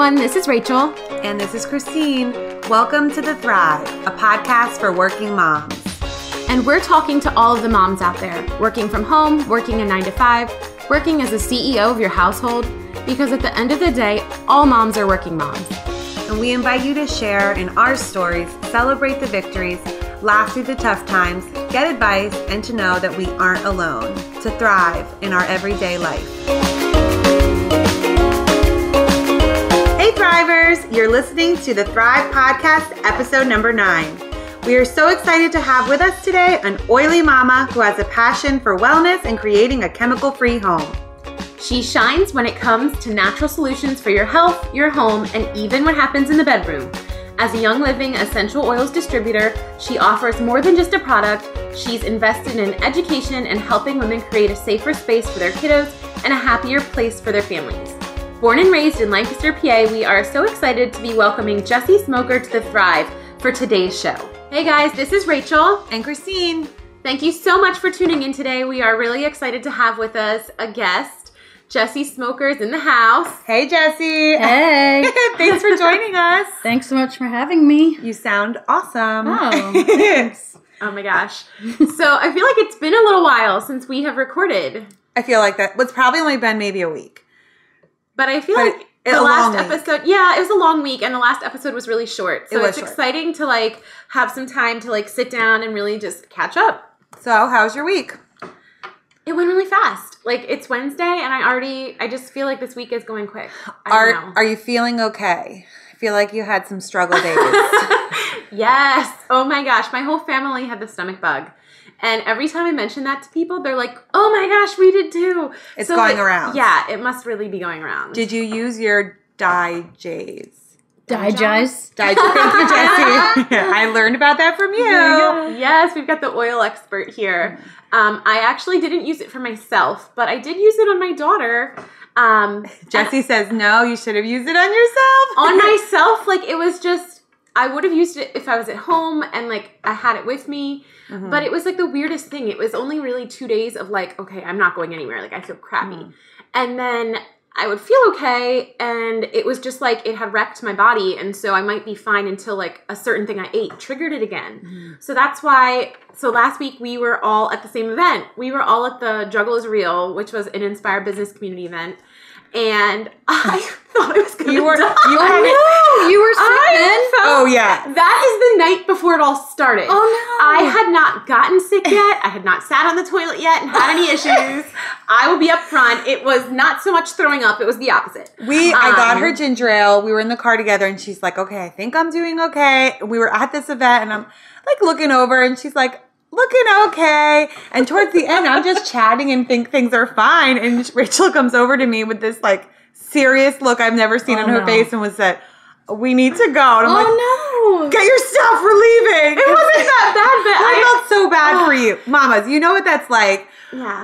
everyone, this is Rachel. And this is Christine. Welcome to The Thrive, a podcast for working moms. And we're talking to all of the moms out there, working from home, working a 9-to-5, working as a CEO of your household, because at the end of the day, all moms are working moms. And we invite you to share in our stories, celebrate the victories, laugh through the tough times, get advice, and to know that we aren't alone, to thrive in our everyday life. Hey Thrivers, you're listening to the Thrive Podcast, episode number 9. We are so excited to have with us today an oily mama who has a passion for wellness and creating a chemical-free home. She shines when it comes to natural solutions for your health, your home, and even what happens in the bedroom. As a Young Living essential oils distributor, she offers more than just a product. She's invested in education and helping women create a safer space for their kiddos and a happier place for their families. Born and raised in Lancaster, PA, we are so excited to be welcoming Jessie Smoker to the Thrive for today's show. Hey guys, this is Rachel. And Christine. Thank you so much for tuning in today. We are really excited to have with us a guest. Jessie Smoker is in the house. Hey, Jessie. Hey. Thanks for joining us. Thanks so much for having me. You sound awesome. Oh, thanks. Oh my gosh. So I feel like it's been a little while since we have recorded. I feel like that. It's probably only been maybe a week. But I feel like the last episode, it was a long week, and the last episode was really short. So it's exciting to have some time to sit down and really just catch up. So how's your week? It went really fast. It's Wednesday, and I just feel like this week is going quick. Are you feeling okay? I feel like you had some struggle days. Yes. Oh my gosh. My whole family had the stomach bug. And every time I mention that to people, they're like, oh my gosh, we did too. It's going around. Yeah, it must really be going around. Did you use your Dijays? Dijays? Thank you, Jessie. I learned about that from you. Yes, we've got the oil expert here. I actually didn't use it for myself, but I did use it on my daughter. Jessie says, no, you should have used it on yourself. On myself, it was just, I would have used it if I was at home and I had it with me. Mm-hmm. But it was the weirdest thing. It was only really 2 days of okay, I'm not going anywhere. I feel crappy. Mm-hmm. And then I would feel okay, and it was just it had wrecked my body, and so I might be fine until a certain thing I ate triggered it again. Mm-hmm. So that's why, last week we were all at the same event. We were all at the Juggle is Real, which was an Inspire Business Community event. And I thought I was going to die. You were sick then? Oh, yeah. That is the night before it all started. Oh, no. I had not gotten sick yet. I had not sat on the toilet yet and had any issues. I will be up front. It was not so much throwing up. It was the opposite. I got her ginger ale. We were in the car together, and she's like, okay, I think I'm doing okay. We were at this event, and I'm looking over, and she's like, looking okay. And towards the end, I'm just chatting and think things are fine. And Rachel comes over to me with this serious look I've never seen on her face and was said, we need to go. And I'm no. Get your stuff, we're leaving. It wasn't that bad, but I felt so bad for you. Mamas, you know what that's like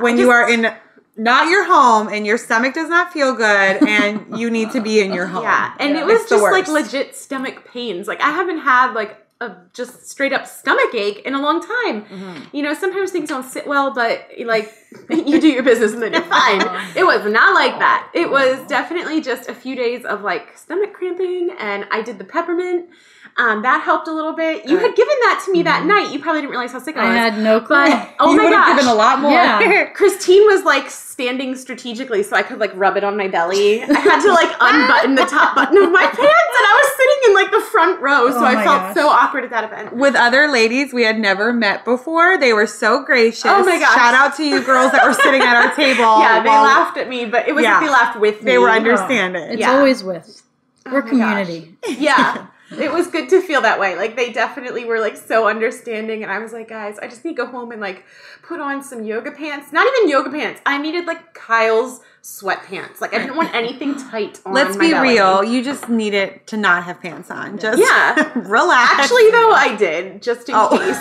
when you are in not your home and your stomach does not feel good and you need to be in your home. Yeah, and it was just legit stomach pains. I haven't had a just straight up stomach ache in a long time. Mm-hmm. Sometimes things don't sit well, but you do your business and then you're fine. It was not like that. It was definitely just a few days of stomach cramping, and I did the peppermint. That helped a little bit. You had given that to me that night. You probably didn't realize how sick I was. I had no clue. But, oh you my gosh. You would have given a lot more. Yeah. Christine was standing strategically so I could rub it on my belly. I had to unbutton the top button of my pants, and I was sitting in the front row, so I felt so awkward at that event. With other ladies we had never met before. They were so gracious. Oh my gosh. Shout out to you girls that were sitting at our table. Yeah, they laughed at me, but it was they laughed with me. They were understanding. It's always with. We're community. Yeah. It was good to feel that way. They definitely were so understanding, and I was guys, I just need to go home and put on some yoga pants. Not even yoga pants. I needed Kyle's sweatpants. I didn't want anything tight on my belly. Let's be real. You just needed to not have pants on. Just relax. Actually, though, I did, just in case.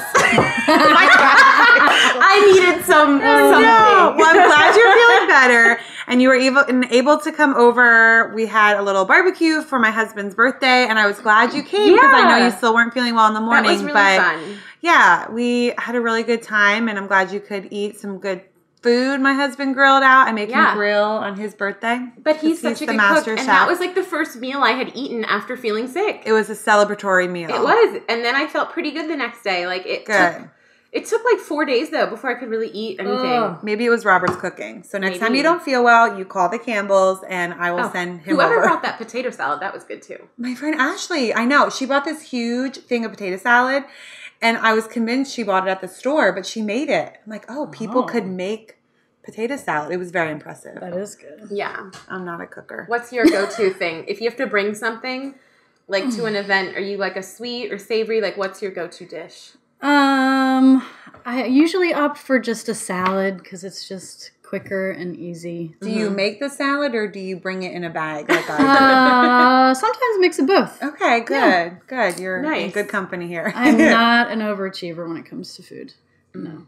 I needed something. No. Well, I'm glad you're feeling better. And you were able to come over. We had a little barbecue for my husband's birthday, and I was glad you came because I know you still weren't feeling well in the morning. That was really fun. Yeah, we had a really good time, and I'm glad you could eat some good food my husband grilled out. I make him grill on his birthday. But he's such a good cook. And that was like the first meal I had eaten after feeling sick. It was a celebratory meal. It was. And then I felt pretty good the next day. Like it took like 4 days though before I could really eat anything. Maybe it was Robert's cooking. So next time you don't feel well, you call the Campbells and I will send him Whoever over. brought that potato salad, that was good too. My friend Ashley, I know. She bought this huge thing of potato salad and I was convinced she bought it at the store, but she made it. I'm like, people could make potato salad. It was very impressive. That is good. Yeah. I'm not a cooker. What's your go-to thing? If you have to bring something like to an event, are you like a sweet or savory? Like what's your go-to dish? I usually opt for just a salad because it's just quicker and easy. Do you make the salad or do you bring it in a bag like I do? Sometimes a mix of both. Okay, good. Yeah. Good. You're in good company here. I'm not an overachiever when it comes to food. No.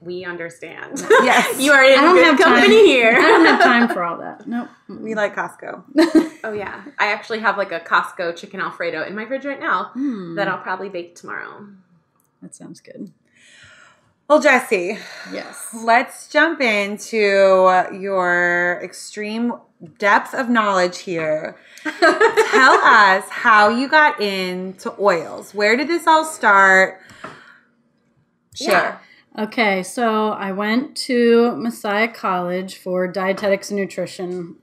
We understand. Yes. You are in good company here. I don't have time for all that. Nope. We like Costco. Oh, yeah. I actually have like a Costco chicken Alfredo in my fridge right now that I'll probably bake tomorrow. That sounds good. Well, Jessie. Yes. Let's jump into your extreme depth of knowledge here. Tell us how you got into oils. Where did this all start? Share. Yeah. Okay, so I went to Messiah College for dietetics and nutrition.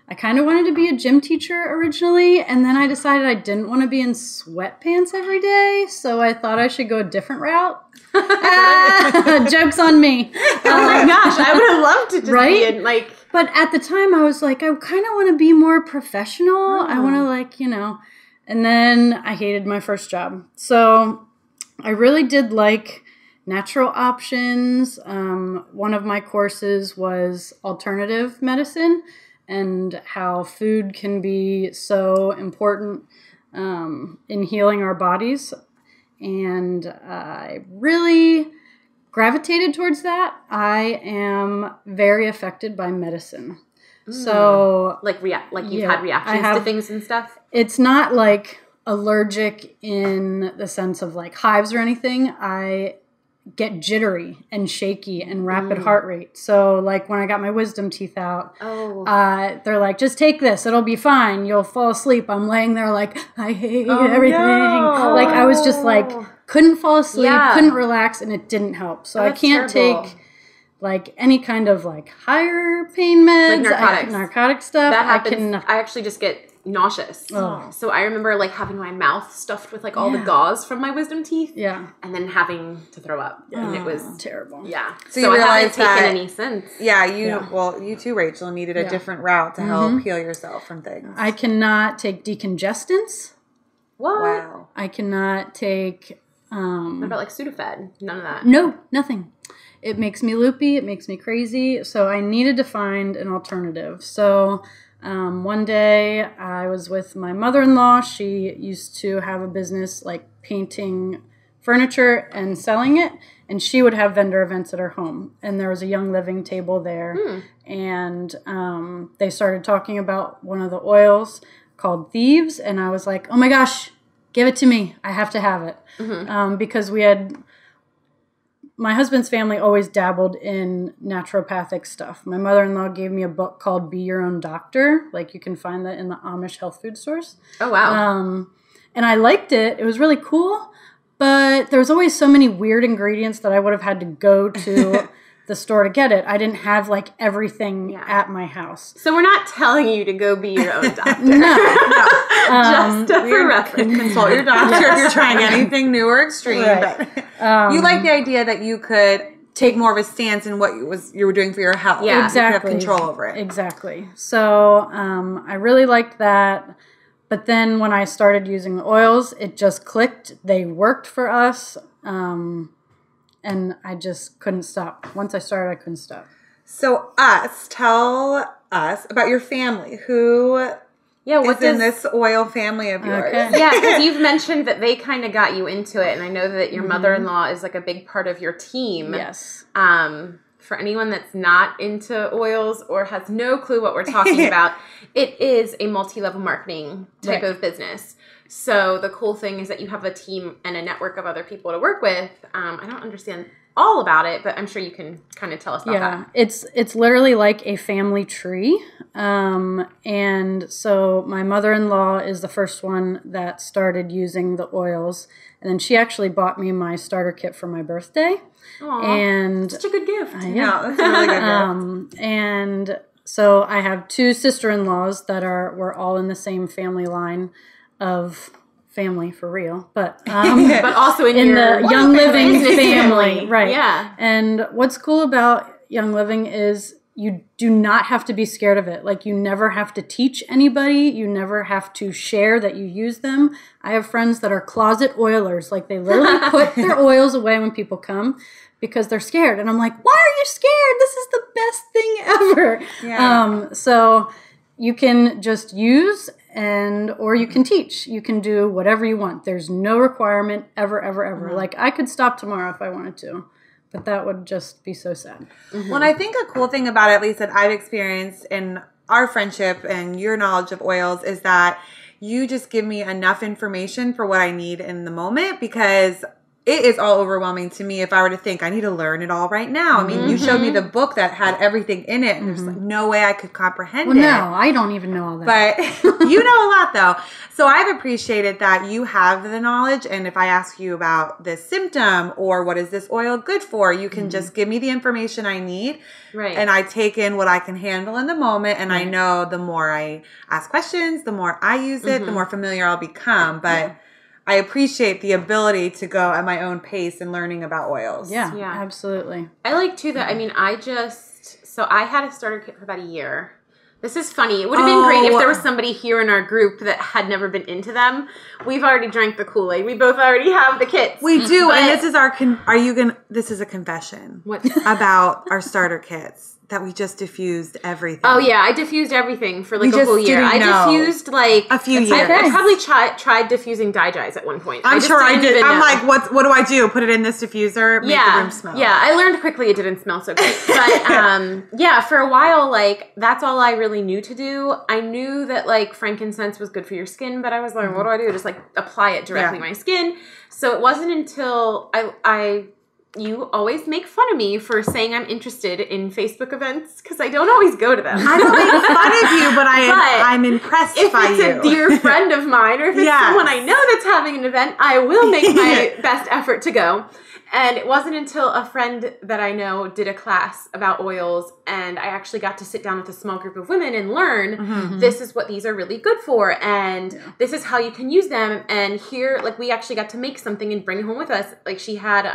I kind of wanted to be a gym teacher originally, and then I decided I didn't want to be in sweatpants every day, so I thought I should go a different route. Joke's on me. Oh my gosh, I would have loved to just be in like... But at the time, I was like, I kind of want to be more professional. I want to like, and then I hated my first job. So I really did like natural options. One of my courses was alternative medicine and how food can be so important in healing our bodies. And I really gravitated towards that. I am very affected by medicine. So like you've had reactions to things and stuff? It's not like allergic in the sense of like hives or anything. I get jittery and shaky and rapid heart rate. So like when I got my wisdom teeth out, they're like, just take this. It'll be fine. You'll fall asleep. I'm laying there like, I hate everything. No. Like I was just like, couldn't fall asleep, couldn't relax, and it didn't help. So I can't take like any kind of like higher pain meds. Like narcotic stuff. That happens. I actually just get nauseous. Oh. So I remember like having my mouth stuffed with like all the gauze from my wisdom teeth. Yeah. And then having to throw up. And it was terrible. Yeah. So you realized I haven't taken any since. Yeah, you too, Rachel, needed a different route to help heal yourself from things. I cannot take decongestants. What? Wow. I cannot take what about like Sudafed? None of that. No, nothing. It makes me loopy. It makes me crazy. So I needed to find an alternative. So one day I was with my mother-in-law. She used to have a business like painting furniture and selling it. And she would have vendor events at her home. And there was a Young Living table there. And they started talking about one of the oils called Thieves. And I was like, oh my gosh, give it to me. I have to have it. Because my husband's family always dabbled in naturopathic stuff. My mother-in-law gave me a book called Be Your Own Doctor. Like you can find that in the Amish health food stores. Oh, wow. And I liked it. It was really cool. But there was always so many weird ingredients that I would have had to go to the store to get it. I didn't have like everything at my house. So we're not telling you to go be your own doctor. No. Just for reference. Consult your doctor if you're trying anything new or extreme. Right. But you like the idea that you could take more of a stance in what you were doing for your health. Yeah, exactly. You could have control over it. Exactly. So I really liked that. But then when I started using the oils, it just clicked. They worked for us. And I just couldn't stop. Once I started, I couldn't stop. So tell us about your family. Who is in this oil family of yours? Okay. Yeah, because you've mentioned that they kind of got you into it. And I know that your mother-in-law is like a big part of your team. Yes. For anyone that's not into oils or has no clue what we're talking about, it is a multi-level marketing type of business. So the cool thing is that you have a team and a network of other people to work with. I don't understand all about it, but I'm sure you can kind of tell us about that. It's literally like a family tree. And so my mother-in-law is the first one that started using the oils. And then she actually bought me my starter kit for my birthday. Aww, and such a good gift. Yeah, that's a really good gift. And so I have 2 sister-in-laws that we're all in the same family line of family for real, but but also in the Young Living family, right? Yeah. And what's cool about Young Living is you do not have to be scared of it. Like, you never have to teach anybody. You never have to share that you use them. I have friends that are closet oilers. Like, they literally put their oils away when people come because they're scared. And I'm like, why are you scared? This is the best thing ever. Yeah. So you can just use or you can teach. You can do whatever you want. There's no requirement ever, ever, ever. Like, I could stop tomorrow if I wanted to. But that would just be so sad. Well, and I think a cool thing about it, at least that I've experienced in our friendship and your knowledge of oils, is that you just give me enough information for what I need in the moment, because it is all overwhelming to me if I were to think I need to learn it all right now. I mean, you showed me the book that had everything in it, and there's like no way I could comprehend it. No, I don't even know all that. But you know a lot, though. So I've appreciated that you have the knowledge, and if I ask you about this symptom or what is this oil good for, you can just give me the information I need. Right. And I take in what I can handle in the moment, and I know the more I ask questions, the more I use it, the more familiar I'll become. But I appreciate the ability to go at my own pace and learning about oils. Yeah, absolutely. I like, too, that, I mean, so I had a starter kit for about a year. This is funny. It would have been great if there was somebody here in our group that had never been into them. We've already drank the Kool-Aid. We both already have the kits. We do, and this is this is a confession. What? About our starter kits. That we just diffused everything. Oh, yeah. I diffused everything for like We a whole year. just I didn't know. diffused like A few years. I probably tried diffusing Di-Dries at one point. I'm just sure I didn't did. even I'm know. like, what do I do? Put it in this diffuser? Make the room smell. Yeah, I learned quickly it didn't smell so good. But yeah, for a while, like, that's all I really knew to do. I knew that like frankincense was good for your skin, but I was like, what do I do? Just like apply it directly to my skin. So it wasn't until you always make fun of me for saying I'm interested in Facebook events because I don't always go to them. I don't make fun of you, but I'm impressed by you. If it's a dear friend of mine, or if it's someone I know that's having an event, I will make my best effort to go. And it wasn't until a friend that I know did a class about oils, and I actually got to sit down with a small group of women and learn this is what these are really good for, and this is how you can use them. And here, like, we actually got to make something and bring it home with us. Like, she had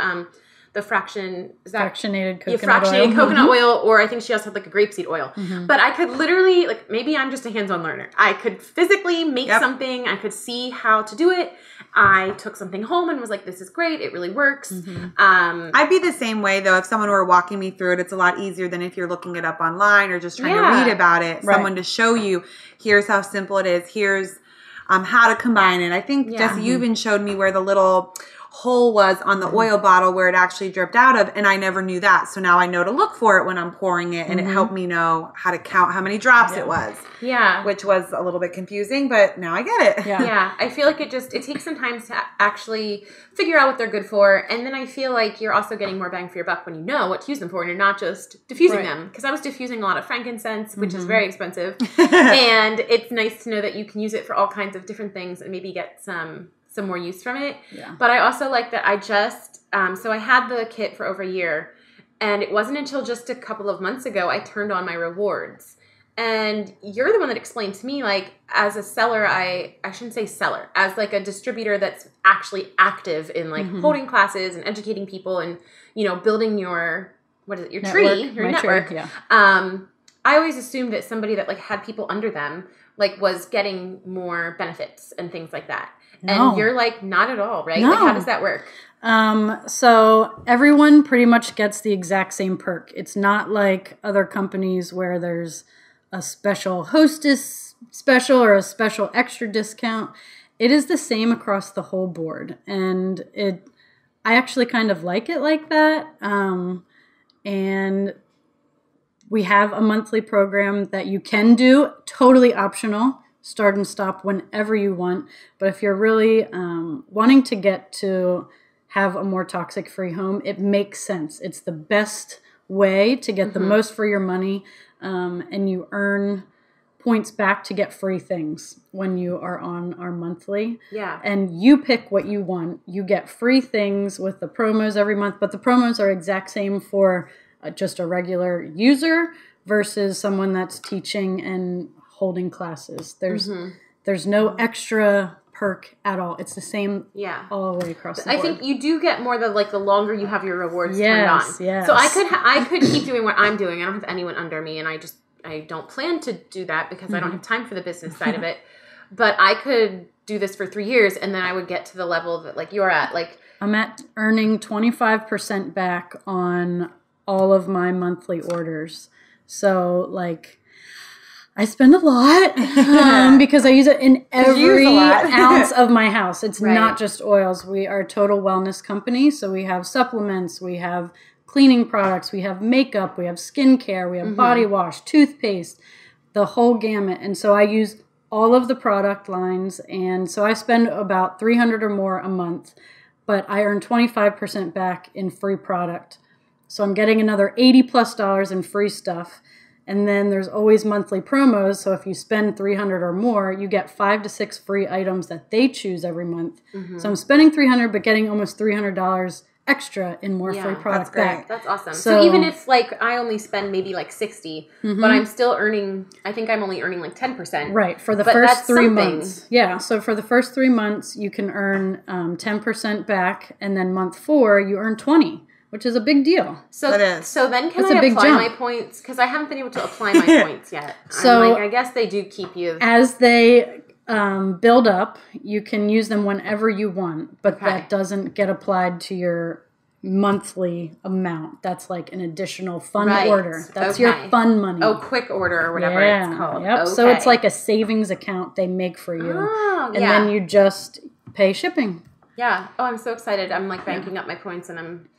the fractionated coconut oil, or I think she also had like a grapeseed oil. But I could literally, like, maybe I'm just a hands-on learner. I could physically make something. I could see how to do it. I took something home and was like, this is great. It really works. I'd be the same way, though. If someone were walking me through it, it's a lot easier than if you're looking it up online or just trying to read about it. Right. Someone to show you, here's how simple it is. Here's how to combine it. I think, Jessie, you even showed me where the little hole was on the oil bottle where it actually dripped out of, and I never knew that. So now I know to look for it when I'm pouring it, and it helped me know how to count how many drops it was. Yeah. Which was a little bit confusing, but now I get it. Yeah. I feel like it takes some time to actually figure out what they're good for, and then I feel like you're also getting more bang for your buck when you know what to use them for, and you're not just diffusing them. Because I was diffusing a lot of frankincense, which is very expensive, and it's nice to know that you can use it for all kinds of different things and maybe get some more use from it. But I also like that I just, so I had the kit for over a year, and it wasn't until just a couple of months ago I turned on my rewards. And you're the one that explained to me, like, as a seller, I shouldn't say seller, as like a distributor that's actually active in like holding classes and educating people and, you know, building your, your network. I always assumed that somebody that like had people under them like was getting more benefits and things like that. No. And you're like, not at all, right? No. Like, how does that work? So everyone pretty much gets the exact same perk. It's not like other companies where there's a special hostess special or a special extra discount. It is the same across the whole board. And I actually kind of like it like that. And we have a monthly program that you can do, totally optional. Start and stop whenever you want. But if you're really wanting to get to have a more toxic-free home. It makes sense. It's the best way to get the most for your money, and you earn points back to get free things when you are on our monthly. Yeah. And you pick what you want. You get free things with the promos every month, but the promos are exact same for just a regular user versus someone that's teaching and holding classes. There's no extra perk at all. It's the same all the way across the board. I think you do get more the longer you have your rewards turned on. Yes. So I could keep doing what I'm doing. I don't have anyone under me, and I don't plan to do that because I don't have time for the business side of it. But I could do this for 3 years, and then I would get to the level that you're at. I'm at earning 25% back on all of my monthly orders. So I spend a lot because I use it in every ounce of my house. It's not just oils. We are a total wellness company. So we have supplements, we have cleaning products, we have makeup, we have skincare, we have body wash, toothpaste, the whole gamut. And so I use all of the product lines. And so I spend about $300 or more a month, but I earn 25% back in free product. So I'm getting another $80+ in free stuff. And then there's always monthly promos. So if you spend $300 or more, you get 5 to 6 free items that they choose every month. So I'm spending $300, but getting almost $300 extra in more free product back. That's awesome. So even if I only spend maybe $60, but I'm still earning, I think I'm only earning 10%. Right. For the first 3 months. Yeah. So for the first 3 months, you can earn 10% back. And then month 4, you earn 20. Which is a big deal. So then can I apply my points? Because I haven't been able to apply my points yet. So I guess they do keep you. As they build up, you can use them whenever you want, but that doesn't get applied to your monthly amount. That's an additional fun order. That's your fun money. Oh, quick order or whatever it's called. Yep. Okay. So it's like a savings account they make for you. Oh, and then you just pay shipping. Yeah. Oh, I'm so excited. I'm banking up my points and I'm...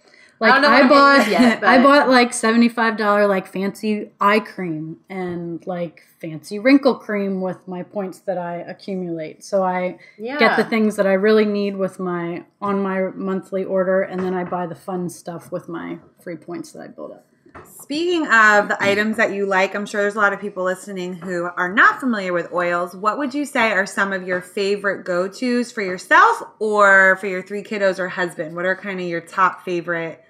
I bought $75 fancy eye cream and fancy wrinkle cream with my points that I accumulate. So I get the things that I really need on my monthly order, and then I buy the fun stuff with my free points that I build up. Speaking of the items that you like, I'm sure there's a lot of people listening who are not familiar with oils. What would you say are some of your favorite go-tos for yourself or for your 3 kiddos or husband? What are kind of your top favorite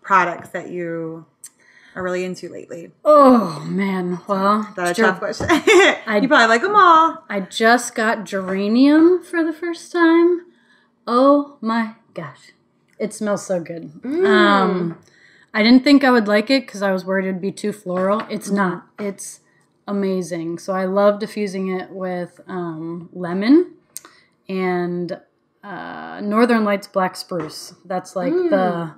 products that you are really into lately? Oh, man. Well, that's a tough question. You probably like them all. I just got geranium for the first time. Oh, my gosh. It smells so good. I didn't think I would like it because I was worried it'd be too floral. It's not. It's amazing. So I love diffusing it with lemon and Northern Lights black spruce. That's the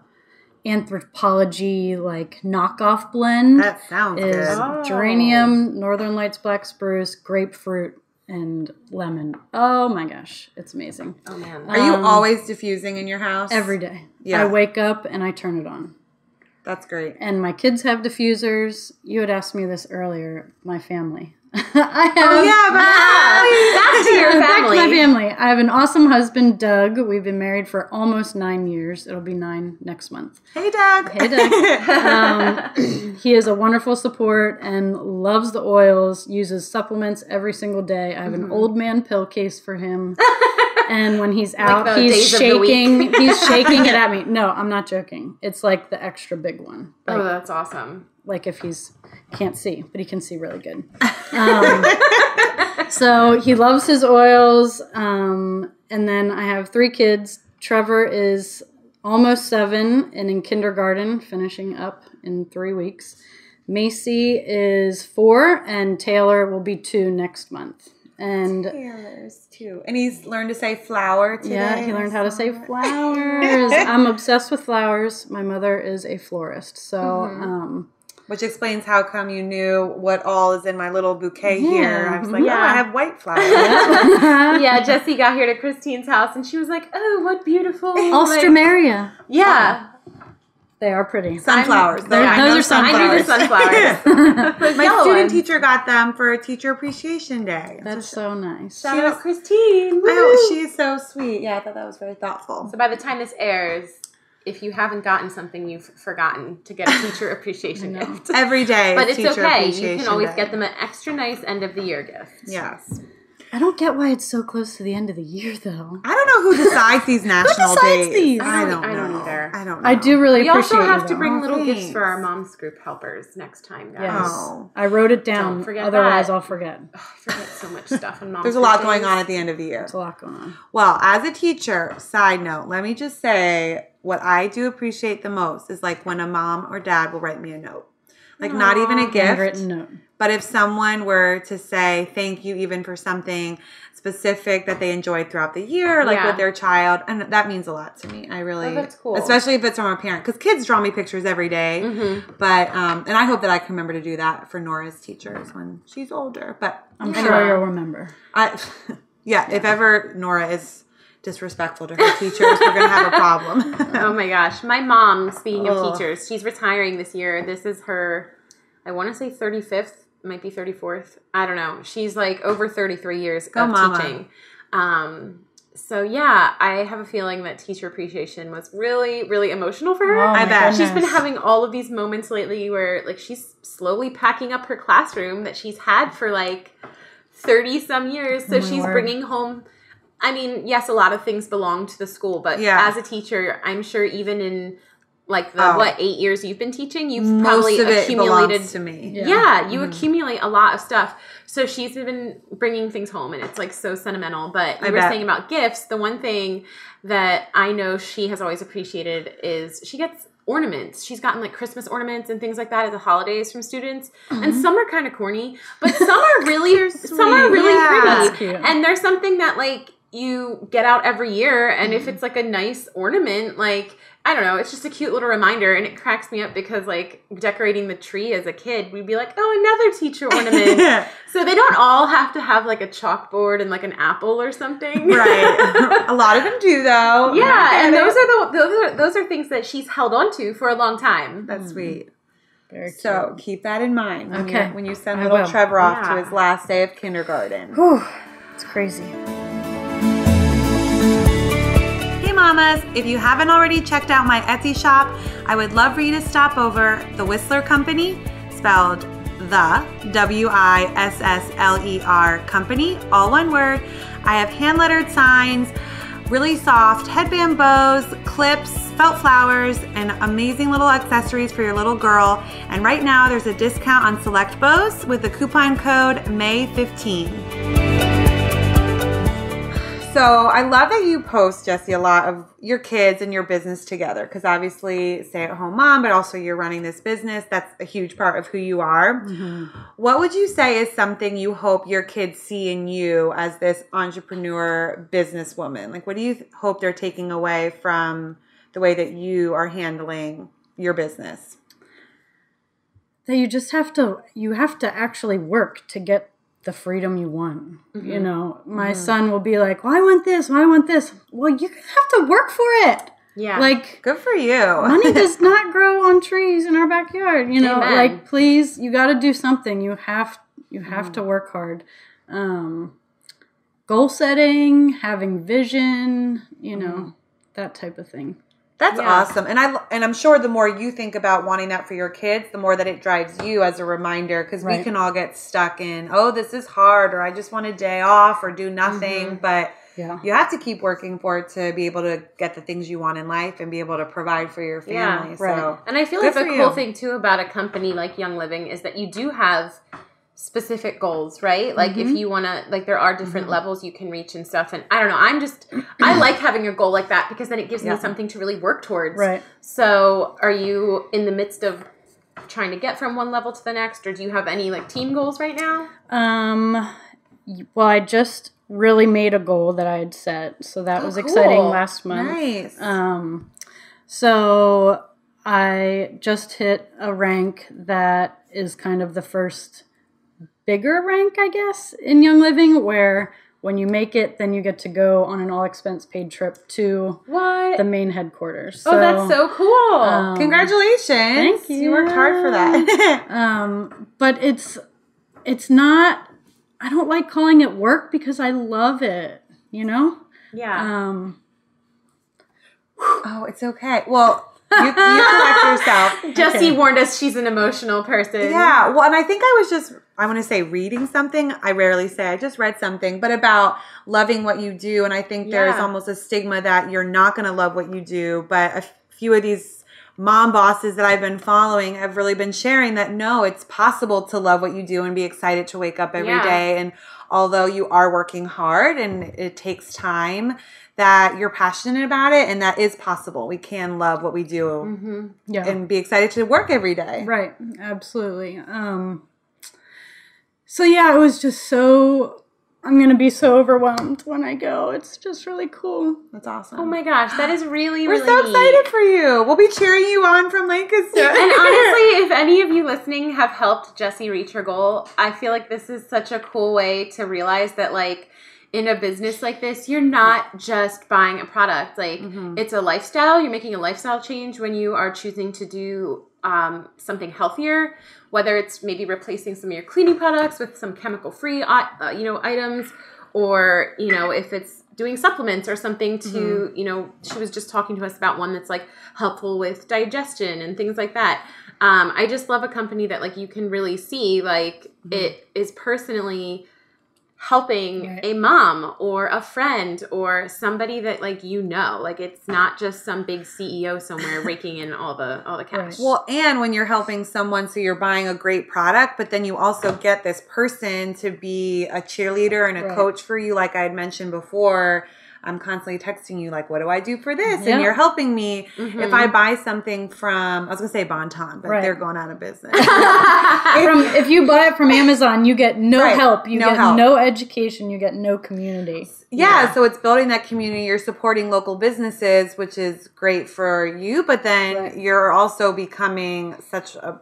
anthropology knockoff blend. That sounds good. Geranium, Northern Lights black spruce, grapefruit, and lemon. Oh my gosh, it's amazing. Oh man. Are you always diffusing in your house? Every day. Yeah. I wake up and I turn it on. That's great. And my kids have diffusers. You had asked me this earlier. My family. Back to your family. Back to my family. I have an awesome husband, Doug. We've been married for almost 9 years. It'll be 9 next month. Hey, Doug. Hey, Doug. He is a wonderful support and loves the oils, uses supplements every single day. I have an old man pill case for him. And when he's out, he's shaking. He's shaking it at me. No, I'm not joking. It's the extra big one. That's awesome. If he's can't see, but he can see really good. So he loves his oils. And then I have 3 kids. Trevor is almost 7 and in kindergarten, finishing up in 3 weeks. Macy is 4 and Taylor will be 2 next month. And Taylor's 2. And he's learned to say flower today. Yeah, he learned how to say flowers. I'm obsessed with flowers. My mother is a florist. So, which explains how come you knew what all is in my little bouquet here. I was like, I have white flowers. Yeah, Jessie got here to Christine's house and she was like, oh, what beautiful. Alstroemeria. Yeah. They are pretty. Sunflowers. Those are sunflowers. I knew the sunflowers. My student teacher got them for Teacher Appreciation Day. That's so nice. Shout out Christine. She's so sweet. Yeah, I thought that was very thoughtful. So by the time this airs, if you haven't gotten something, you've forgotten to get a teacher appreciation gift. Every day. But it's Teacher okay. You Appreciation can always Day. get them an extra nice end of the year gift. Yes. I don't get why it's so close to the end of the year, though. I don't know who decides these national days. these? I don't either. I don't know. I do really We appreciate also have it, to though. bring little thanks. gifts for our mom's group helpers next time, guys. Yes. Oh. I wrote it down. Don't forget Otherwise, that. I'll forget. I forget so much stuff on mom's There's a lot group going days. on at the end of the year. There's a lot going on. Well, as a teacher, side note, let me just say what I do appreciate the most is like when a mom or dad will write me a note. Like not even a gift, Handwritten note. but if someone were to say thank you even for something specific that they enjoyed throughout the year, like with their child, and that means a lot to me. I really, that's cool. Especially if it's from a parent, because kids draw me pictures every day. But and I hope that I can remember to do that for Nora's teachers when she's older. But I'm sure you'll remember. If ever Nora is disrespectful to her teachers, we're gonna have a problem. Oh my gosh. My mom, speaking of teachers, she's retiring this year. This is her, I want to say 35th, might be 34th. I don't know. She's like over 33 years of teaching. So yeah, I have a feeling that teacher appreciation was really, really emotional for her. Oh, I bet. She's been having all of these moments lately where like she's slowly packing up her classroom that she's had for like 30 some years. So she's bringing home, I mean, yes, a lot of things belong to the school, but as a teacher, I'm sure even in like the 8 years you've been teaching, you've probably accumulated to me. Yeah, you accumulate a lot of stuff. So she's been bringing things home, and it's like so sentimental. But you were saying about gifts. The one thing that I know she has always appreciated is she gets ornaments. She's gotten like Christmas ornaments and things like that at the holidays from students, and some are kind of corny, but some are really pretty. Cute. And there's something that like you get out every year, and if it's like a nice ornament, like I don't know, it's just a cute little reminder, and it cracks me up because like decorating the tree as a kid, we'd be like, oh, another teacher ornament. So they don't all have to have like a chalkboard and like an apple or something, Right? A lot of them do though. Yeah, and those are things that she's held on to for a long time. That's sweet. Very cute. So keep that in mind when you send I little will. Trevor off to his last day of kindergarten. Whew, it's crazy. Hey mamas, if you haven't already checked out my Etsy shop, I would love for you to stop over The Whistler Company, spelled the WISSLER Company, all one word. I have hand-lettered signs, really soft headband bows, clips, felt flowers, and amazing little accessories for your little girl. And right now there's a discount on select bows with the coupon code May15. So I love that you post, Jessie, a lot of your kids and your business together, because obviously stay-at-home mom, but also you're running this business. That's a huge part of who you are. What would you say is something you hope your kids see in you as this entrepreneur businesswoman? Like, what do you hope they're taking away from the way that you are handling your business? That you have to actually work to get the freedom you want. You know, my son will be like, well, I want this. Well, I want this. Well, you have to work for it. Yeah. Like, Good for you. money does not grow on trees in our backyard. You know, Amen. like, please, you got to do something. You have to work hard. Goal setting, having vision, you know, that type of thing. That's awesome. And I'm sure the more you think about wanting that for your kids, the more that it drives you as a reminder, because we can all get stuck in, oh, this is hard, or I just want a day off or do nothing. But you have to keep working for it to be able to get the things you want in life and be able to provide for your family. Yeah, So and I feel like the cool thing too about a company like Young Living is that you do have specific goals, right? Like if you want to, like there are different levels you can reach and stuff. And I don't know, I like having a goal like that because then it gives me something to really work towards. Right. So are you in the midst of trying to get from one level to the next, or do you have any like team goals right now? Well, I just really made a goal that I had set. So that was exciting last month. Nice. So I just hit a rank that is kind of the first bigger rank, I guess, in Young Living, where when you make it, then you get to go on an all-expense-paid trip to the main headquarters. So, that's so cool. Congratulations. Thank you. You worked hard for that. But it's not, I don't like calling it work because I love it, you know? Yeah. Oh, it's okay. Well, you collect yourself. Jessie warned us she's an emotional person. Yeah. Well, and I think I want to say reading something. I rarely say I just read something, but about loving what you do. And I think there's almost a stigma that you're not going to love what you do. But a few of these mom bosses that I've been following have really been sharing that, no, it's possible to love what you do and be excited to wake up every day. And although you are working hard and it takes time, that you're passionate about it, and that is possible. We can love what we do and be excited to work every day. Right. Absolutely. So yeah, it was just I'm going to be so overwhelmed when I go. It's just really cool. That's awesome. Oh my gosh, that is really, We're really so neat. excited for you. We'll be cheering you on from Lancaster. And honestly, if any of you listening have helped Jessie reach her goal, I feel like this is such a cool way to realize that, like, in a business like this, you're not just buying a product. Like, it's a lifestyle. You're making a lifestyle change when you are choosing to do something healthier, whether it's maybe replacing some of your cleaning products with some chemical-free, items, or, if it's doing supplements or something to, she was just talking to us about one that's, like, helpful with digestion and things like that. I just love a company that, like, you can really see, like, it is personally helping a mom or a friend or somebody that, like, like, it's not just some big CEO somewhere raking in all the cash. Well, and when you're helping someone, so you're buying a great product, but then you also get this person to be a cheerleader and a coach for you. Like I had mentioned before, I'm constantly texting you, like, what do I do for this? And you're helping me. If I buy something from, I was going to say Bon-Ton, but they're going out of business. If you buy it from Amazon, you get no help. You get help. no education. You get no community. Yeah, so it's building that community. You're supporting local businesses, which is great for you, but then you're also becoming such a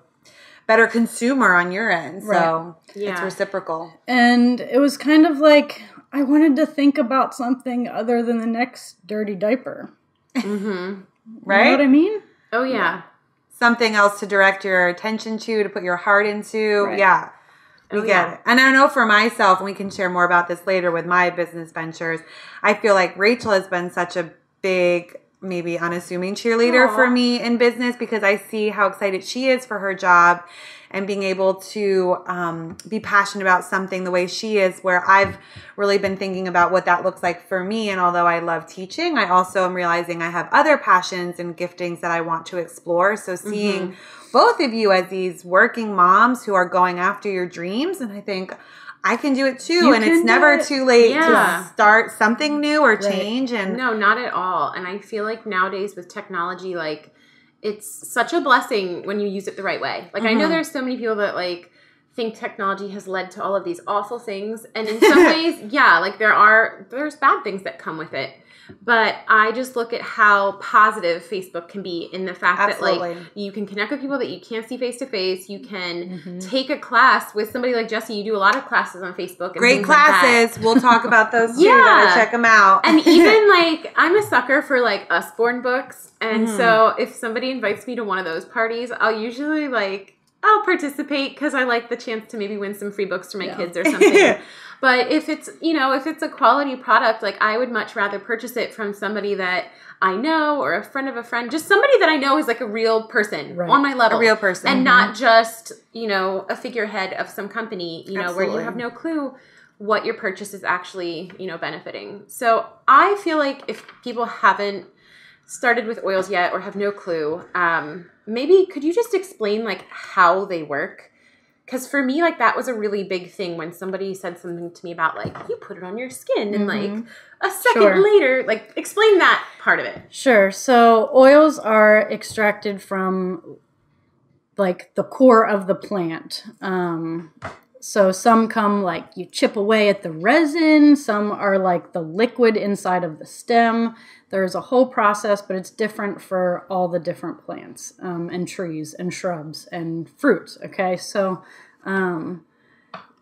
better consumer on your end. So it's reciprocal. And it was kind of like, I wanted to think about something other than the next dirty diaper. Right? You know what I mean? Oh, yeah. Something else to direct your attention to put your heart into. Right. Yeah. We get it. And I know for myself, and we can share more about this later with my business ventures, I feel like Rachel has been such a big, maybe unassuming cheerleader for me in business, because I see how excited she is for her job and being able to be passionate about something the way she is, where I've really been thinking about what that looks like for me. And although I love teaching, I also am realizing I have other passions and giftings that I want to explore. So seeing both of you as these working moms who are going after your dreams, and I think I can do it too. And it's never too late to start something new or change. And no, not at all. And I feel like nowadays with technology, like, it's such a blessing when you use it the right way. Like, I know there's so many people that, like, think technology has led to all of these awful things. And in some ways, like, there's bad things that come with it. But I just look at how positive Facebook can be in the fact that, like, you can connect with people that you can't see face to face. You can take a class with somebody like Jessie. You do a lot of classes on Facebook. And great classes. We'll talk about those too. You gotta check them out. And even, like, I'm a sucker for, like, Usborne books. And so if somebody invites me to one of those parties, I'll usually, like, I'll participate because I like the chance to maybe win some free books to my kids or something. But if it's, if it's a quality product, like, I would much rather purchase it from somebody that I know, or a friend of a friend, just somebody that I know is, like, a real person on my level. A real person. And not just, a figurehead of some company, where you have no clue what your purchase is actually, benefiting. So I feel like if people haven't started with oils yet or have no clue, maybe could you just explain, like, how they work? Because for me, like, that was a really big thing when somebody said something to me about, like, you put it on your skin and, like, a second later, like, explain that part of it. Sure. So oils are extracted from, like, the core of the plant. So some come, like, you chip away at the resin. Some are, like, the liquid inside of the stem. There's a whole process, but it's different for all the different plants and trees and shrubs and fruits, okay? So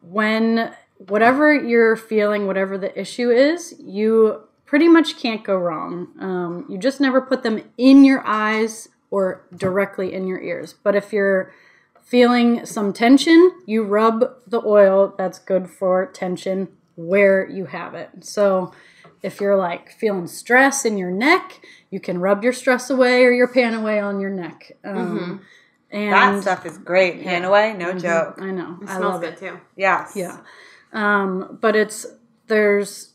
when whatever you're feeling, whatever the issue is, you pretty much can't go wrong. You just never put them in your eyes or directly in your ears. But if you're feeling some tension, you rub the oil that's good for tension where you have it. So if you're like feeling stress in your neck, you can rub your stress away or your pain away on your neck. And that stuff is great. Pan away, no joke. I know. It I smells love good it. too. Yes. Yeah. But there's,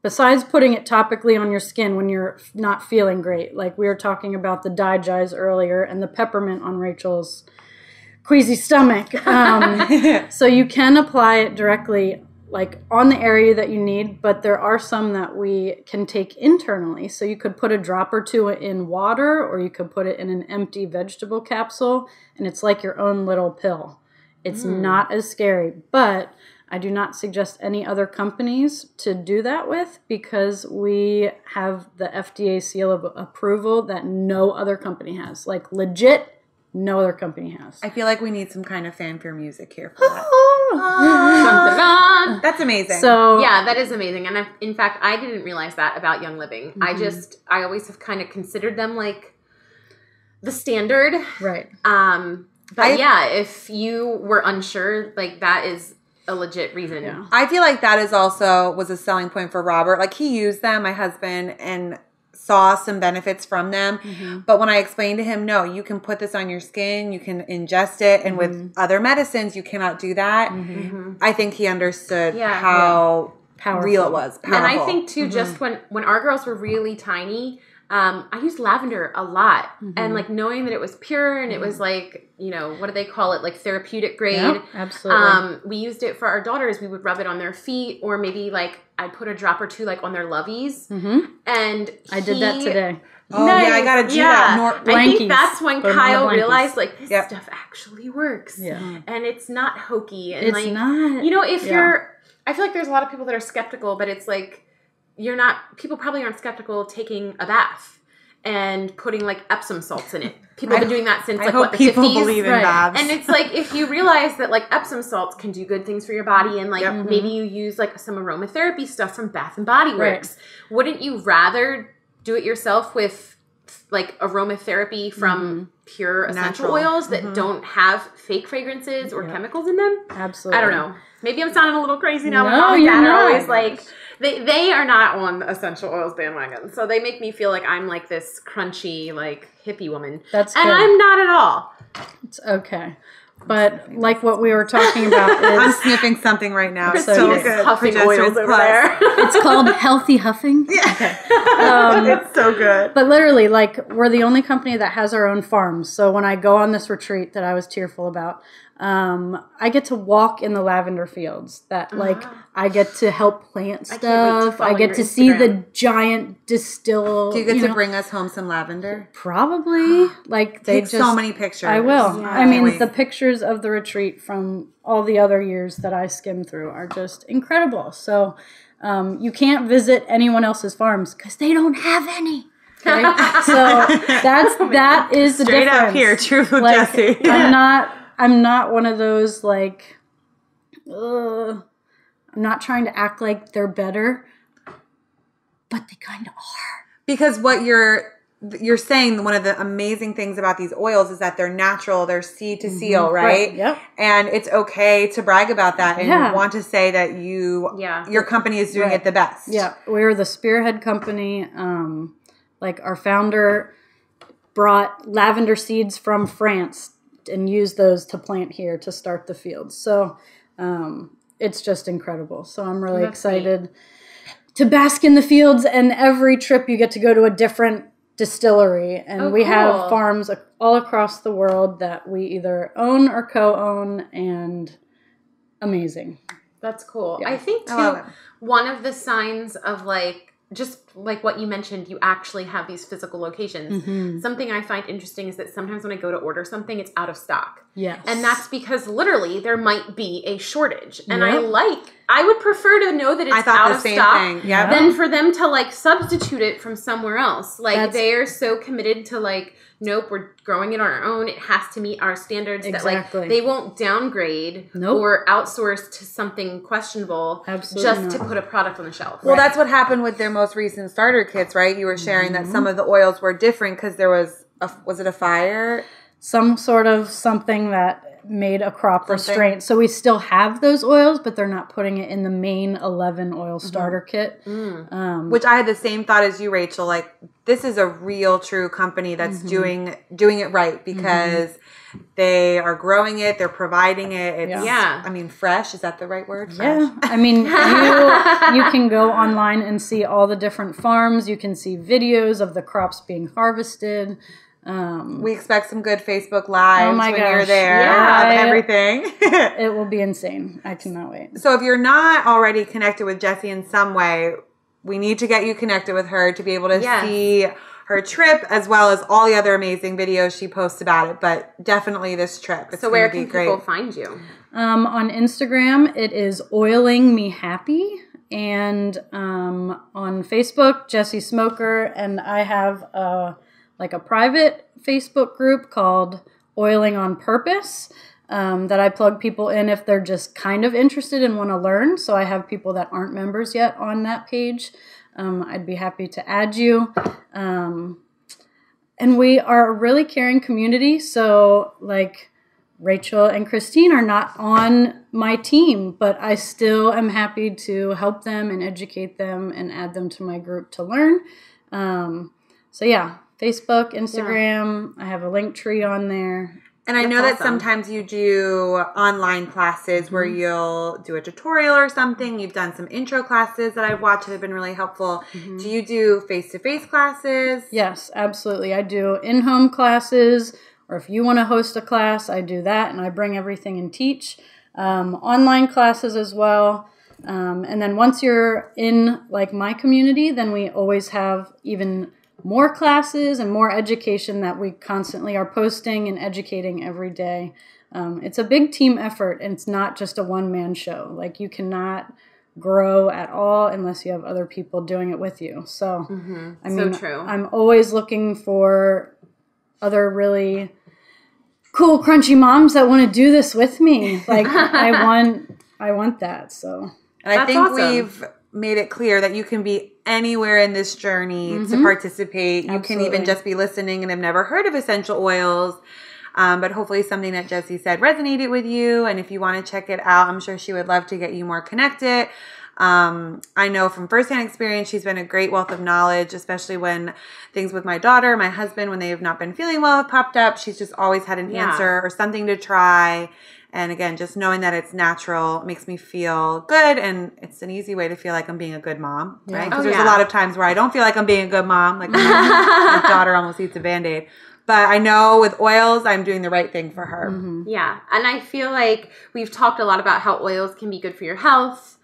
besides putting it topically on your skin when you're not feeling great, like we were talking about the Digize earlier and the peppermint on Rachel's queasy stomach. So you can apply it directly like on the area that you need, but there are some that we can take internally. So you could put a drop or two in water, or you could put it in an empty vegetable capsule, and it's like your own little pill. It's not as scary, but I do not suggest any other companies to do that with, because we have the FDA seal of approval that no other company has. Like legit, no other company has. I feel like we need some kind of fanfare music here for that. That's amazing. So yeah, that is amazing. And in fact, I didn't realize that about Young Living. I always have kind of considered them like the standard. right. But yeah, if you were unsure, like that is a legit reason. Yeah. I feel like that was a selling point for Robert. Like he used them, my husband, and saw some benefits from them. But when I explained to him, no, you can put this on your skin, you can ingest it, and with other medicines, you cannot do that. I think he understood how real it was. Powerful. And I think too, just when our girls were really tiny, I used lavender a lot, and like knowing that it was pure and it was like, you know, what do they call it? Like therapeutic grade. Yep, absolutely. We used it for our daughters. We would rub it on their feet, or maybe like I'd put a drop or two like on their loveys. And I did that today. Oh yeah, I gotta do that. I think that's when Put 'em on Kyle the realized like this stuff actually works. Yeah. And it's not hokey. And It's like, not. you know, if I feel like there's a lot of people that are skeptical, but it's like, people probably aren't skeptical of taking a bath and putting like Epsom salts in it. People have been doing that since like what, the 50s? People believe in baths. And it's like, if you realize that like Epsom salts can do good things for your body, and like maybe you use like some aromatherapy stuff from Bath and Body Works, wouldn't you rather do it yourself with like aromatherapy from pure essential oils that don't have fake fragrances or chemicals in them? Absolutely. I don't know. Maybe I'm sounding a little crazy now. No, but Mom and you're Dad are not. always like, they are not on the essential oils bandwagon. So they make me feel like I'm like this crunchy, like hippie woman. That's and good. I'm not at all. It's okay. But like what we were talking about I'm is sniffing something right now. It's So so good. good. Huffing Progesterone's oils over plus. there. it's called healthy huffing. Yeah. Okay. It's so good. But literally, like, we're the only company that has our own farms. So when I go on this retreat that I was tearful about, I get to walk in the lavender fields. That like I get to help plant can't wait to stuff. follow I get your to see the Instagram. giant distill. Do you get to bring us home some lavender? Probably. Like they Take just so many pictures. I will. Yeah. I mean, Wait. the pictures of the retreat from all the other years that I skimmed through are just incredible. So you can't visit anyone else's farms because they don't have any. Okay? So that is the Straight difference. up here, true with Like, Jessie. I'm not one of those like, I'm not trying to act like they're better, but they kind of are. Because what you're saying, one of the amazing things about these oils is that they're natural, they're seed to seal, right? Yep. And it's okay to brag about that and want to say that your company is doing it the best. Yeah, we're the spearhead company. Like our founder brought lavender seeds from France and used those to plant here to start the fields. So it's just incredible. So I'm really excited to bask in the fields, and every trip you get to go to a different distillery, and we have farms all across the world that we either own or co-own, and amazing. That's cool. Yeah. I think too, one of the signs of like, just like what you mentioned, you actually have these physical locations. Something I find interesting is that sometimes when I go to order something, it's out of stock. Yes. And that's because literally there might be a shortage. And I would prefer to know that it's out of stock than for them to like substitute it from somewhere else. Like they are so committed to like, nope, we're growing it on our own. It has to meet our standards that like they won't downgrade or outsource to something questionable just to put a product on the shelf. Well, that's what happened with their most recent starter kits, right? You were sharing that some of the oils were different because there was it a fire? Some sort of something that made a crop restraint. So we still have those oils, but they're not putting it in the main 11 oil starter kit. Which I had the same thought as you, Rachel. Like, this is a real, true company that's doing it right because they are growing it, they're providing it. It's, I mean, fresh. Is that the right word? Fresh? Yeah. I mean, you can go online and see all the different farms. You can see videos of the crops being harvested. We expect some good Facebook Lives when you're there. Everything. It will be insane. I cannot wait. So if you're not already connected with Jessie in some way, we need to get you connected with her to be able to see her trip as well as all the other amazing videos she posts about it. But definitely this trip. It's so where can people find you? On Instagram, it is Oiling Me Happy. And on Facebook, Jessie Smoker. And I have a private Facebook group called Oiling on Purpose that I plug people in if they're just kind of interested and want to learn. So I have people that aren't members yet on that page. I'd be happy to add you. And we are a really caring community. So like Rachel and Christine are not on my team, but I still am happy to help them and educate them and add them to my group to learn. So yeah. Facebook, Instagram. I have a link tree on there. And I know that sometimes you do online classes where you'll do a tutorial or something. You've done some intro classes that I've watched that have been really helpful. Do you do face-to-face classes? Yes, absolutely. I do in-home classes, or if you want to host a class, I do that, and I bring everything and teach. Online classes as well. And then once you're in like my community, then we always have even more classes and more education that we constantly are posting and educating every day. It's a big team effort, and it's not just a one-man show. Like, you cannot grow at all unless you have other people doing it with you. So, I mean, true. I'm always looking for other really cool, crunchy moms that want to do this with me. Like, I want that. So, and I think we've made it clear that you can be anywhere in this journey to participate. You can even just be listening and have never heard of essential oils. But hopefully something that Jessie said resonated with you. And if you want to check it out, I'm sure she would love to get you more connected. I know from firsthand experience, she's been a great wealth of knowledge, especially when things with my daughter, my husband, when they have not been feeling well have popped up. She's just always had an answer or something to try. And again, just knowing that it's natural makes me feel good. And it's an easy way to feel like I'm being a good mom, right? Because there's a lot of times where I don't feel like I'm being a good mom. Like my daughter almost eats a Band-Aid. But I know with oils, I'm doing the right thing for her. Yeah. And I feel like we've talked a lot about how oils can be good for your health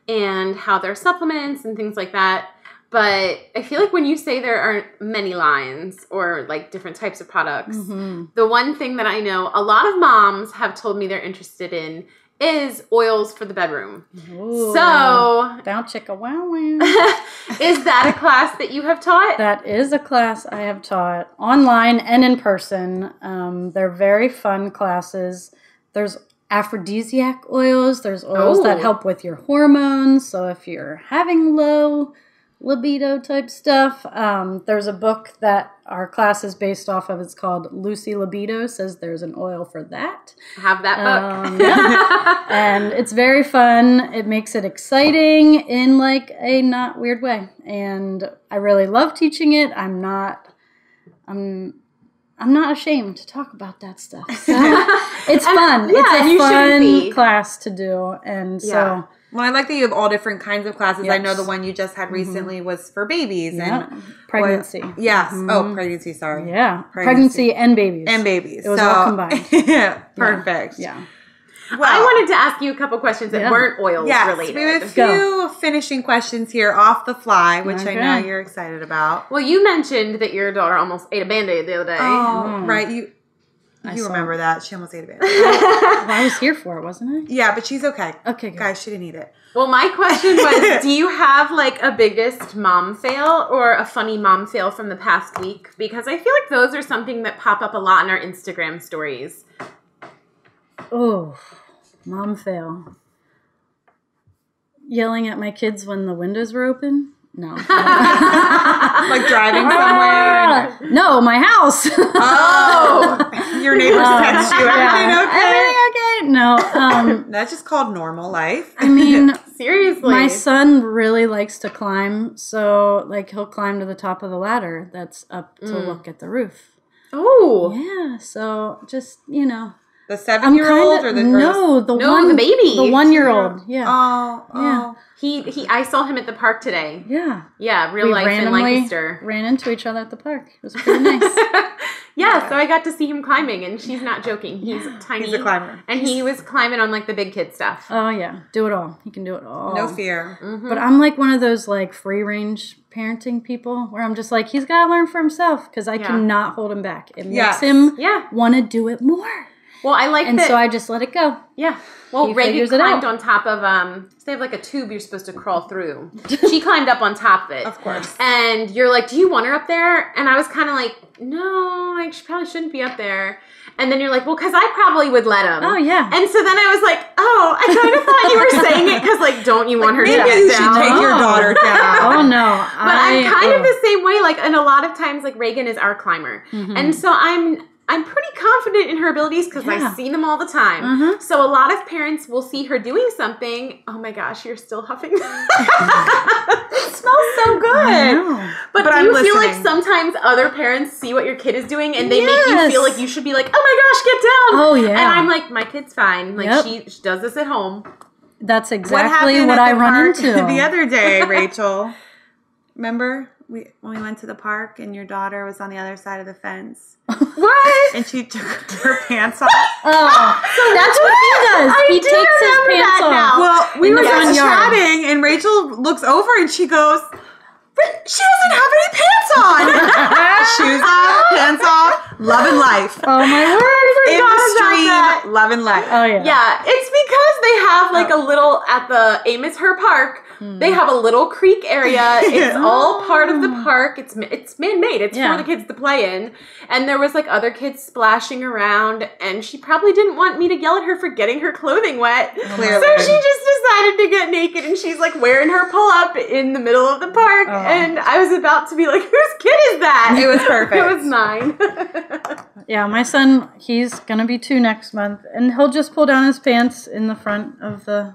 and how they're supplements and things like that. But I feel like when you say there aren't many lines or like different types of products, the one thing that I know a lot of moms have told me they're interested in is oils for the bedroom. Ooh, so, down chicka wow wow. Is that a class that you have taught? That is a class I have taught online and in person. They're very fun classes. There's aphrodisiac oils. There's oils that help with your hormones. So if you're having low libido type stuff. There's a book that our class is based off of. It's called Lucy Libido. Says there's an oil for that. Have that book. And it's very fun. It makes it exciting in like a not weird way. And I really love teaching it. I'm not ashamed to talk about that stuff. So it's fun. It's a fun class to do. And so... Well, I like that you have all different kinds of classes. Yes. I know the one you just had recently was for babies. And pregnancy. Yes. Oh, pregnancy, sorry. Yeah. Pregnancy and babies. And babies. It was all combined. Perfect. Yeah. Well, I wanted to ask you a couple questions that weren't oils related. We have a few finishing questions here off the fly, which I know you're excited about. Well, you mentioned that your daughter almost ate a Band-Aid the other day. Oh, right. You remember that. She almost ate a banana. Well, I was here for it, wasn't I? Yeah, but she's okay. Okay, good. Guys, she didn't eat it. Well, my question was, do you have like a biggest mom fail or a funny mom fail from the past week? Because I feel like those are something that pop up a lot in our Instagram stories. Oh, mom fail. Yelling at my kids when the windows were open? No. Like driving somewhere? No, my house. Oh, your neighbors text you. Everything okay? Everything okay? No. That's just called normal life. I mean, Seriously. my son really likes to climb, so like he'll climb to the top of the ladder that's up to look at the roof. Oh. Yeah, so just, The 7-year-old or the the baby. The 1-year-old. Yeah. Oh. I saw him at the park today. Yeah. Yeah, real We life in randomly Lancaster. ran into each other at the park. It was pretty nice. Yeah, so I got to see him climbing, and she's not joking. He's tiny. He's a climber. And he was climbing on, like, the big kid stuff. Oh, yeah. Do it all. He can do it all. No fear. Mm-hmm. But I'm like one of those, like, free-range parenting people where I'm just like, he's got to learn for himself because I cannot hold him back. It makes him want to do it more. Well, I like that. And so I just let it go. Yeah. Well, He Reagan figures it climbed out. on top of, so they have like a tube you're supposed to crawl through. She climbed up on top of it. Of course. And you're like, do you want her up there? And I was kind of like, no, like she probably shouldn't be up there. And then you're like, well, because I probably would let him. Oh, yeah. And so then I was like, oh, I kind of thought you were saying it because, like, don't you want her to Maybe get you down? should take your daughter down. Oh, no. But I'm kind of the same way. Like, and a lot of times, like, Reagan is our climber. Mm-hmm. And so I'm pretty confident in her abilities because I see them all the time. Mm-hmm. So a lot of parents will see her doing something. Oh my gosh, you're still huffing. It smells so good. But do you feel like sometimes other parents see what your kid is doing and they make you feel like you should be like, oh my gosh, get down. Oh, yeah. And I'm like, my kid's fine. Like she does this at home. That's exactly what I run into. The other day, Rachel. Remember? When we went to the park and your daughter was on the other side of the fence. What? And she took her pants off. Oh, so that's what he does. He takes his pants off. Well, we were just yard. chatting and Rachel looks over and she goes, she doesn't have any pants on. Shoes off, pants off, love and life. Oh my word. In the stream, love and life. Oh yeah. Yeah, it's because they have like a little, at the Amos Her Park, they have a little creek area. It's all part of the park. It's man-made. It's for the kids to play in. And there was like other kids splashing around, and she probably didn't want me to yell at her for getting her clothing wet. Clearly. So she just decided to get naked, and she's like wearing her pull-up in the middle of the park. And I was about to be like, whose kid is that? It was perfect. It was mine. Yeah, my son, he's gonna be 2 next month, and he'll just pull down his pants in the front of the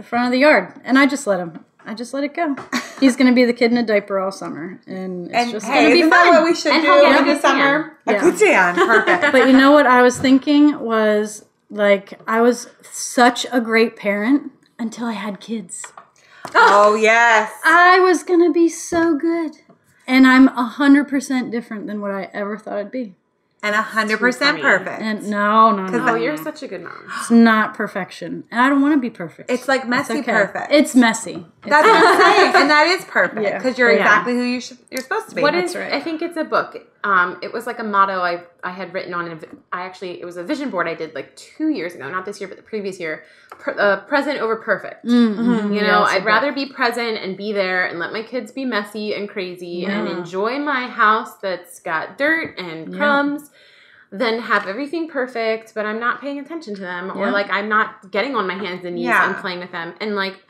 front of the yard, and I just let it go. He's gonna be the kid in a diaper all summer, and it's just gonna be isn't fun. that what we should And do he'll get in a the good summer? tan. A good tan. Perfect. But you know what I was thinking was, like, I was such a great parent until I had kids. Oh, yes. I was gonna be so good, and I'm 100% different than what I ever thought I'd be. And 100% perfect. And no. Oh, you're such a good mom. It's not perfection, and I don't want to be perfect. It's like messy perfect. It's messy. That's what I'm saying, and that is perfect because you're Yeah. exactly who you're supposed to be. That's right. I think it's a book. It was like a motto I had written on. It was a vision board I did like 2 years ago, not this year, but the previous year. Present over perfect. Mm-hmm. You know, I'd rather be present and be there and let my kids be messy and crazy and enjoy my house that's got dirt and crumbs than have everything perfect, but I'm not paying attention to them or like I'm not getting on my hands and knees and playing with them. And like,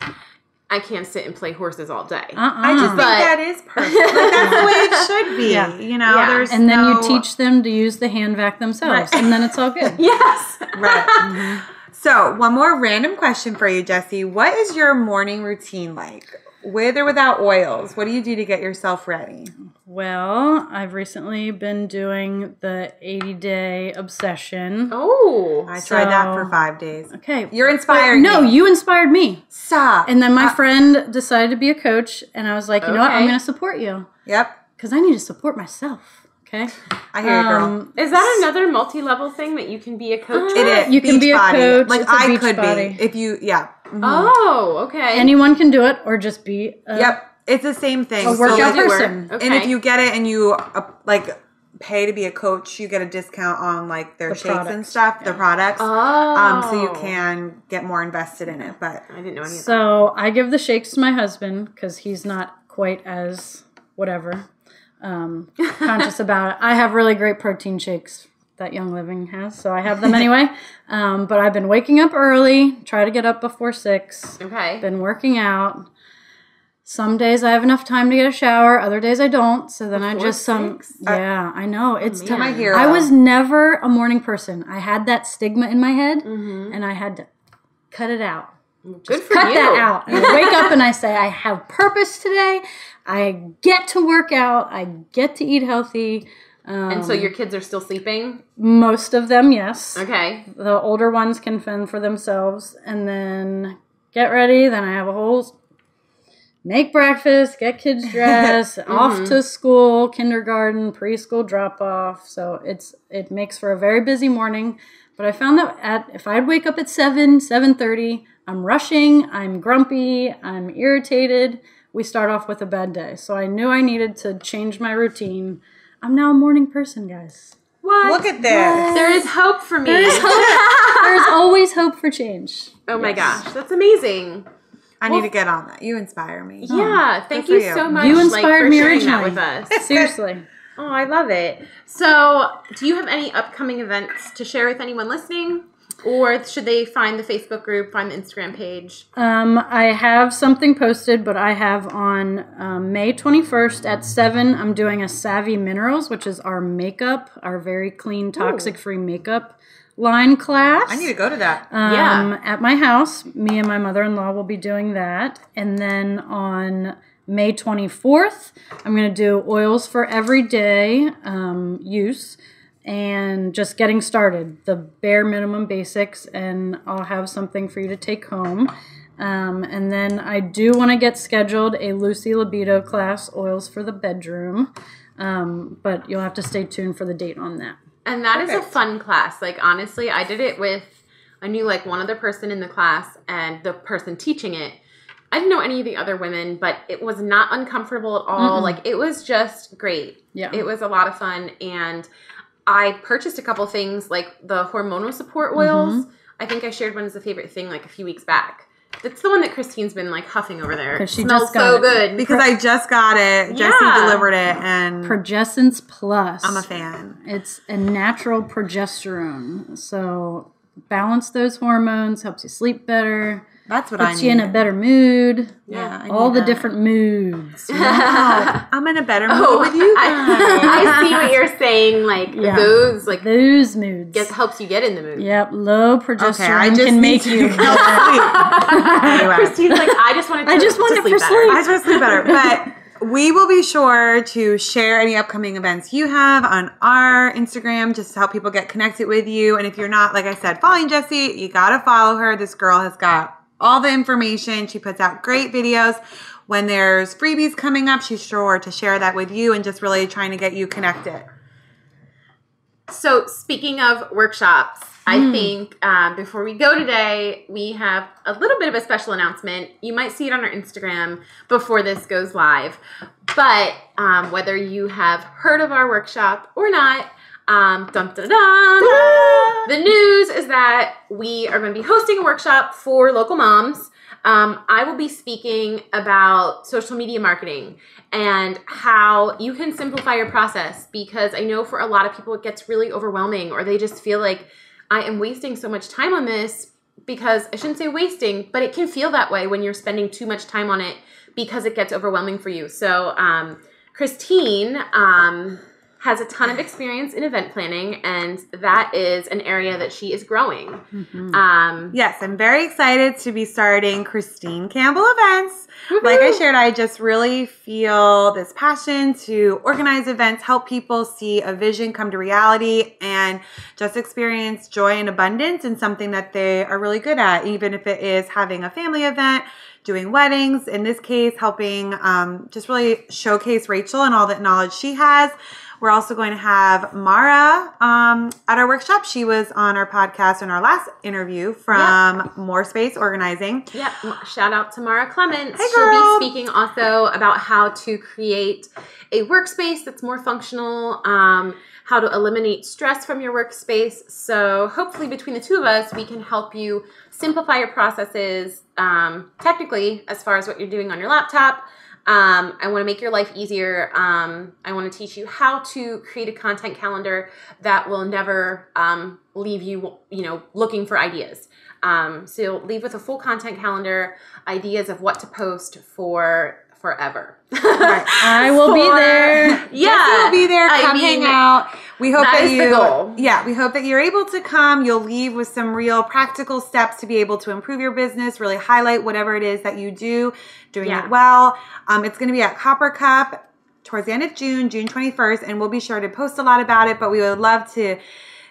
I can't sit and play horses all day. I just think that is perfect. Like, that's the way it should be. Yeah. You know, there's and then you teach them to use the hand vac themselves, and then it's all good. Yes. Right. Mm-hmm. So, one more random question for you, Jessie. What is your morning routine like? With or without oils? What do you do to get yourself ready? Well, I've recently been doing the 80-day obsession. Oh. I tried that for 5 days. Okay. You're inspiring No, me. you inspired me. Stop. And then my friend decided to be a coach, and I was like, you know what? I'm going to support you. Yep. Because I need to support myself. Okay? I hear you, girl. Is that another multi-level thing that you can be a coach? It is. You can be a Beachbody. coach. Like, It's a I could Beachbody. be. If you, Mm-hmm. Oh, okay. Anyone can do it, or just be Yep. It's the same thing. a workout doer. person. Okay. And if you get it and you, pay to be a coach, you get a discount on like their shakes and products. stuff, their products. Oh. So you can get more invested in it. But I didn't know any of that. So I give the shakes to my husband because he's not quite as whatever conscious about it. I have really great protein shakes that Young Living has, so I have them anyway. But I've been waking up early, try to get up before 6. Okay. Been working out. Some days I have enough time to get a shower. Other days I don't. So then Before I just 6? Yeah, I know. It's man. my hero. I was never a morning person. I had that stigma in my head, and I had to cut it out. Good for Cut you. that out. And I wake up and I say, I have purpose today. I get to work out. I get to eat healthy. And so your kids are still sleeping? Most of them, yes. Okay. The older ones can fend for themselves. And then get ready. Then I have a whole make breakfast, get kids dressed, off to school, kindergarten, preschool drop off. So it makes for a very busy morning. But I found that if I'd wake up at 7:30, I'm rushing, I'm grumpy, I'm irritated. We start off with a bad day. So I knew I needed to change my routine. I'm now a morning person, guys. What? look at this. There is hope for me. There is hope. There's always hope for change. Oh my gosh, that's amazing. I need to get on that. You inspire me. Yeah, thank good you for you. so much. You inspired for me sharing that originally. with us. Seriously. Oh, I love it. So, do you have any upcoming events to share with anyone listening? Or should they find the Facebook group, find the Instagram page? I have something posted, but I have on May 21st at 7, I'm doing a Savvy Minerals, which is our makeup, our very clean, toxic-free makeup line class. I need to go to that. At my house, me and my mother-in-law will be doing that. And then on May 24th, I'm going to do oils for everyday use and just getting started, the bare minimum basics, and I'll have something for you to take home. And then I do want to get scheduled a Lucy Libido class, oils for the bedroom, but you'll have to stay tuned for the date on that. And that is a fun class. Like, honestly, I did it with, I knew like one other person in the class, and the person teaching it, I didn't know any of the other women, but it was not uncomfortable at all. Like, it was just great. Yeah. It was a lot of fun. And I purchased a couple things, like the hormonal support oils. I think I shared one as a favorite thing like a few weeks back. That's the one that Christine's been like huffing over there. It she smells just got so it. good. Because I just got it. Jessie delivered it, and Progessence Plus. I'm a fan. It's a natural progesterone. So balance those hormones, helps you sleep better, That's what I puts need. you in a better mood. Yeah, I All need the that. different moods. Wow, I'm in a better mood with you guys. I see what you're saying. Like those, like Those moods. helps you get in the mood. Yep, low progesterone I just can need make to you. go sleep. Anyway. Christine's like, I just wanted to, I just want it sleep for better. sleep. I just want to sleep better. But we will be sure to share any upcoming events you have on our Instagram just to help people get connected with you. And if you're not, like I said, following Jessie, you got to follow her. This girl has got all the information. She puts out great videos. When there's freebies coming up, she's sure to share that with you and just really trying to get you connected. So speaking of workshops, I think before we go today, we have a little bit of a special announcement. You might see it on our Instagram before this goes live. But whether you have heard of our workshop or not, dun, dun, dun, the news is that we are going to be hosting a workshop for local moms. I will be speaking about social media marketing and how you can simplify your process, because I know for a lot of people it gets really overwhelming, or they just feel like I am wasting so much time on this, because I shouldn't say wasting, but it can feel that way when you're spending too much time on it because it gets overwhelming for you. So Christine has a ton of experience in event planning, and that is an area that she is growing. Yes, I'm very excited to be starting Christine Campbell Events. Like I shared, I just really feel this passion to organize events, help people see a vision come to reality, and just experience joy and abundance in something that they are really good at, even if it is having a family event, doing weddings, in this case, helping just really showcase Rachel and all that knowledge she has We're also going to have Mara at our workshop. She was on our podcast in our last interview from More Space Organizing. Yep. Shout out to Mara Clements. Hey, She'll girl. be speaking also about how to create a workspace that's more functional, how to eliminate stress from your workspace. So hopefully between the two of us, we can help you simplify your processes technically as far as what you're doing on your laptop. I want to make your life easier. I want to teach you how to create a content calendar that will never leave you, looking for ideas. So you'll leave with a full content calendar, ideas of what to post for forever. Right. I will be there. Yeah, Jessie will be there. Come hang out. We hope that is the goal. Yeah, we hope that you're able to come. You'll leave with some real practical steps to be able to improve your business, really highlight whatever it is that you do, doing it well. It's going to be at Copper Cup towards the end of June 21st, and we'll be sure to post a lot about it, but we would love to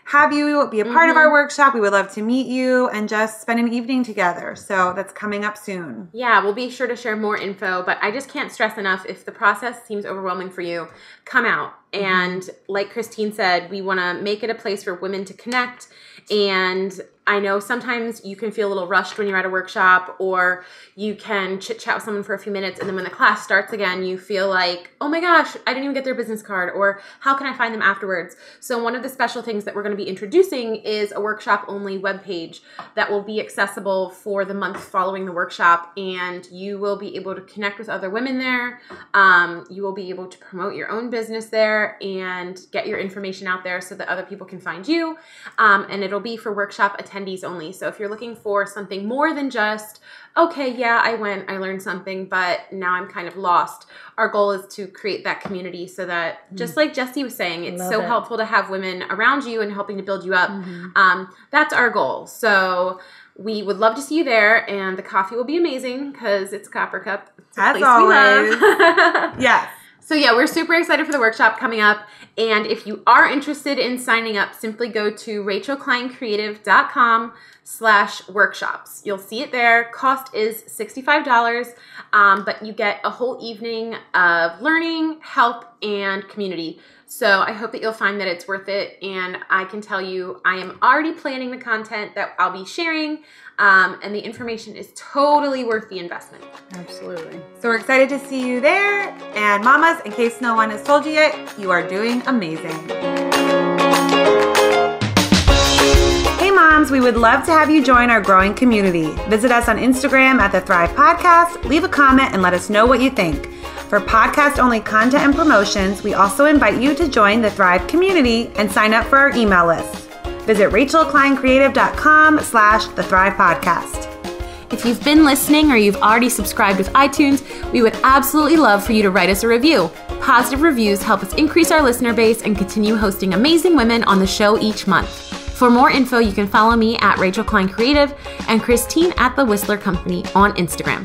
have you be a part of our workshop. We would love to meet you and just spend an evening together. So that's coming up soon. Yeah, we'll be sure to share more info, but I just can't stress enough, if the process seems overwhelming for you, come out. And like Christine said, we want to make it a place for women to connect. And I know sometimes you can feel a little rushed when you're at a workshop, or you can chit chat with someone for a few minutes, and then when the class starts again, you feel like, oh my gosh, I didn't even get their business card, or how can I find them afterwards? So one of the special things that we're going to be introducing is a workshop only webpage that will be accessible for the month following the workshop, and you will be able to connect with other women there. You will be able to promote your own business there and get your information out there so that other people can find you. And it'll be for workshop attendees only. So if you're looking for something more than just, okay, yeah, I went, I learned something, but now I'm kind of lost. Our goal is to create that community so that, just like Jessie was saying, it's so helpful to have women around you and helping to build you up. That's our goal. So we would love to see you there, and the coffee will be amazing because it's Copper Cup. It's a place always. we love. Yes. So yeah, we're super excited for the workshop coming up. And if you are interested in signing up, simply go to rachelkleincreative.com/workshops. You'll see it there. Cost is $65, but you get a whole evening of learning, help, and community. So I hope that you'll find that it's worth it. And I can tell you, I am already planning the content that I'll be sharing, and the information is totally worth the investment. Absolutely. So we're excited to see you there. And mamas, in case no one has told you yet, you are doing amazing. Hey moms, we would love to have you join our growing community. Visit us on Instagram at The Thrive Podcast, leave a comment, and let us know what you think. For podcast-only content and promotions, we also invite you to join the Thrive community and sign up for our email list. Visit rachelkleincreative.com/The Thrive Podcast. If you've been listening or you've already subscribed with iTunes, we would absolutely love for you to write us a review. Positive reviews help us increase our listener base and continue hosting amazing women on the show each month. For more info, you can follow me at Rachel Klein Creative and Christine at The Whistler Company on Instagram.